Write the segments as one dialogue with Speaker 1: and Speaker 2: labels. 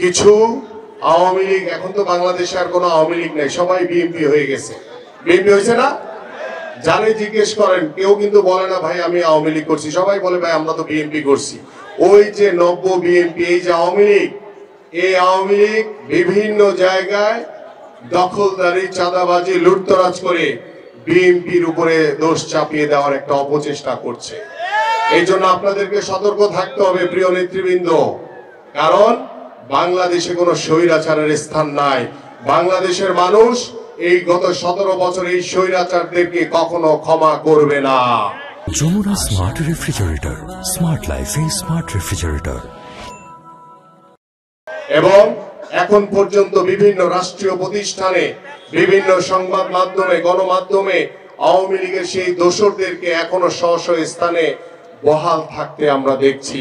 Speaker 1: কিছু আওয়ামী লীগ, এখন তো বাংলাদেশে আর কোনো আওয়ামী লীগ নাই, সবাই বিএনপি হয়ে গেছে। বিএনপি হয়েছে না? যারাই জিজ্ঞেস করেন কেউ কিন্তু বলে না ভাই আমি আওয়ামী লীগ করছি, সবাই বলে ভাই আমরা তো বিএনপি করছি। ওই যে নব্য বিএনপি, এই যে আওয়ামী লীগ, এই আওয়ামী লীগ বিভিন্ন জায়গায় দখলদারি, চাঁদাবাজি, লুটতরাজ করে বিএনপির উপরে দোষ চাপিয়ে দেওয়ার একটা অপচেষ্টা করছে। এই জন্য আপনাদেরকে সতর্ক থাকতে হবে প্রিয় নেতৃবৃন্দ, কারণ বাংলাদেশে কোনো স্বৈরাচারের স্থান নাই। বাংলাদেশের মানুষ এই গত 17 বছর এই স্বৈরাচারদেরকে কখনো ক্ষমা করবে না।
Speaker 2: যমুনা স্মার্ট রেফ্রিজারেটর, স্মার্ট লাইফে স্মার্ট রেফ্রিজারেটর।
Speaker 1: এবং এখন পর্যন্ত বিভিন্ন রাষ্ট্রীয় প্রতিষ্ঠানে, বিভিন্ন সংবাদ মাধ্যমে, গণমাধ্যমে আওয়ামী লীগের সেই দোসরদেরকে এখনো স্ব স্থানে বহাল থাকতে আমরা দেখছি।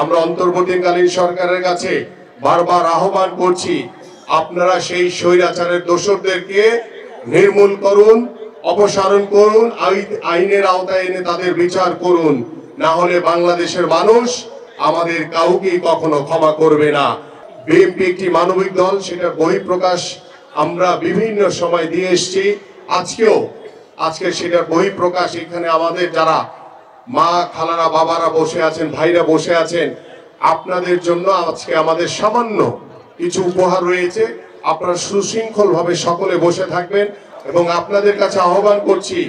Speaker 1: আমরা অন্তর্বর্তীকালীন সরকারের কাছে বারবার আহ্বান করছি, আপনারা সেই স্বৈরাচারের দোসরদেরকে নির্মূল করুন, অপসারণ করুন, আইনের আওতায় এনে তাদের বিচার করুন, না হলে বাংলাদেশের মানুষ আমাদের কাউকেই কখনো ক্ষমা করবে না। বিএনপি একটি মানবিক দল, সেটার বহিঃপ্রকাশ আমরা বিভিন্ন সময় দিয়ে এসেছি। আজকে সেটার বহিঃপ্রকাশ এখানে আমাদের যারা মা, খালারা, বাবারা বসে আছেন, ভাইরা বসে আছেন, আপনাদের জন্য আজকে আমাদের সামান্য কিছু উপহার রয়েছে। আপনারা সুশৃঙ্খল ভাবে সকলে বসে থাকবেন এবং আপনাদের কাছে আহ্বান করছি,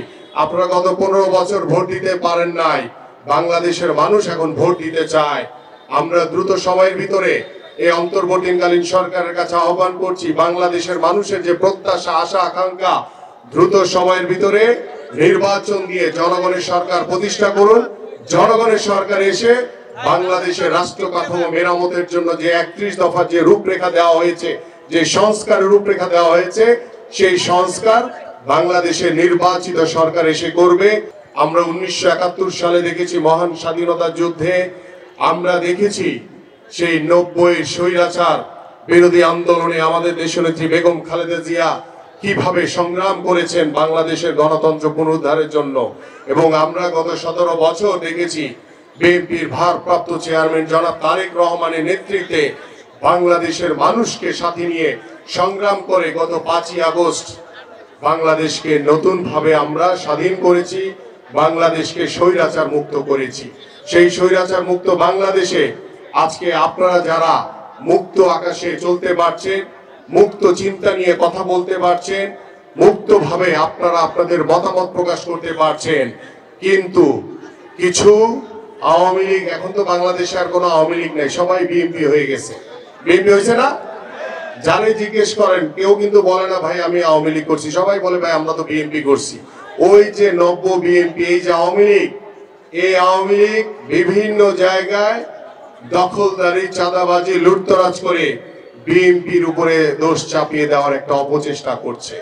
Speaker 1: আপনারা গত 15 বছর ভোট দিতে পারেন নাই, বাংলাদেশের মানুষ এখন ভোট দিতে চায়। আমরা দ্রুত সময়ের ভিতরে এই অন্তর্বর্তীকালীন সরকারের কাছে আহ্বান করছি, বাংলাদেশের মানুষের যে প্রত্যাশা, আশা, আকাঙ্ক্ষা, দ্রুত সময়ের ভিতরে নির্বাচন দিয়ে জনগণের সরকার প্রতিষ্ঠা করুন। জনগণের সরকার এসে বাংলাদেশের রাষ্ট্র কাঠামো মেরামতের জন্য যে 31 দফা যে রূপরেখা দেওয়া হয়েছে, যে সংস্কারের রূপরেখা দেওয়া হয়েছে, সেই সংস্কার বাংলাদেশের নির্বাচিত সরকার এসে করবে। আমরা 1971 সালে দেখেছি মহান স্বাধীনতা যুদ্ধে, আমরা দেখেছি সেই 90 স্বৈরাচার বিরোধী আন্দোলনে আমাদের দেশনেত্রী বেগম খালেদা জিয়া কিভাবে সংগ্রাম করেছেন বাংলাদেশের গণতন্ত্র পুনরুদ্ধারের জন্য। এবং আমরা গত 17 বছর দেখেছি বিএনপির ভারপ্রাপ্ত চেয়ারম্যান জনাব তারেক রহমানের নেতৃত্বে বাংলাদেশের মানুষকে সাথে নিয়ে সংগ্রাম করে গত 5ই আগস্ট বাংলাদেশকে নতুন ভাবে আমরা স্বাধীন করেছি, বাংলাদেশকে স্বৈরাচার মুক্ত করেছি। সেই স্বৈরাচার মুক্ত বাংলাদেশে আজকে আপনারা যারা মুক্ত আকাশে চলতে পারছেন, মুক্ত চিন্তা নিয়ে কথা বলতে পারছেন, মুক্তভাবে আপনারা আপনাদের মতামত প্রকাশ করতে পারছেন, কিন্তু কিছু আওয়ামী লীগ, এখন তো বাংলাদেশে আর কোনো আওয়ামী লীগ নাই, সবাই বিএনপি হয়ে গেছে। বিএনপি হয়েছে না? যারাই জিজ্ঞেস করেন কেউ কিন্তু বলে না ভাই আমি আওয়ামী লীগ করছি, সবাই বলে ভাই আমরা তো বিএনপি করছি। ওই যে নব্য বিএনপি, এই যে আওয়ামী লীগ, এই আওয়ামী লীগ বিভিন্ন জায়গায় দখলদারি, চাঁদাবাজি, লুটতরাজ করে বিএনপির উপরে দোষ চাপিয়ে দেওয়ার একটা অপচেষ্টা করছে।